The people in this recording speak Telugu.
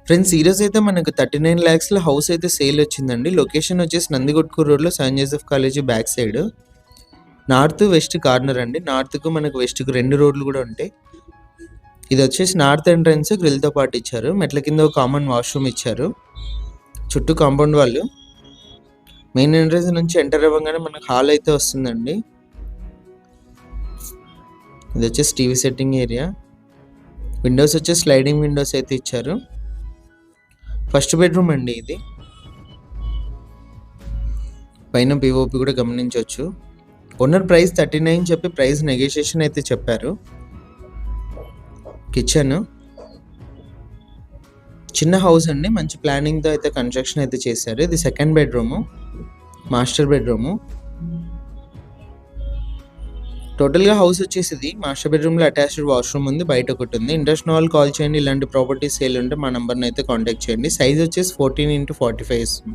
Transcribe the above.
ఫ్రెండ్స్ ఈరోజు అయితే మనకు 39 lakhsలో హౌస్ అయితే సేల్ వచ్చిందండి. లొకేషన్ వచ్చేసి నందికొట్కూరు రోడ్లో Saint Joseph college back side, north west corner అండి. నార్త్కు మనకు వెస్ట్కు 2 రోడ్లు కూడా ఉంటాయి. ఇది వచ్చేసి నార్త్ ఎంట్రన్స్ గ్రిల్తో పాటు ఇచ్చారు. మెట్ల కింద ఒక కామన్ వాష్రూమ్ ఇచ్చారు. చుట్టూ కాంపౌండ్ వాళ్ళు. మెయిన్ ఎంట్రన్స్ నుంచి ఎంటర్ అవ్వగానే మనకు హాల్ అయితే వస్తుందండి. ఇది వచ్చేసి టీవీ సెట్టింగ్ ఏరియా. విండోస్ వచ్చేసి స్లైడింగ్ విండోస్ అయితే ఇచ్చారు. ఫస్ట్ బెడ్రూమ్ అండి ఇది. పైన పిఓపి కూడా గమనించవచ్చు. ఓనర్ ప్రైస్ 39 చెప్పి ప్రైస్ నెగోషియేషన్ అయితే చెప్పారు. కిచెన్ చిన్న హౌస్ అండి, మంచి ప్లానింగ్తో అయితే కన్స్ట్రక్షన్ అయితే చేశారు. ఇది సెకండ్ బెడ్రూము, మాస్టర్ బెడ్రూము. టోటల్గా హౌస్ వచ్చేసి ఇది మాస్టర్ బెడ్రూమ్లో అటాచ్డ్ వాష్రూమ్ ఉంది, బయట ఒకటి ఉంది. ఇంట్రెస్ట్ ఉన్న వాళ్ళు కాల్ చేయండి. ఇలాంటి ప్రాపర్టీస్ సేల్ ఉంటే మా నెంబర్ని అయితే కాంటాక్ట్ చేయండి. సైజ్ వచ్చేసి 14x45 ఇస్తుంది.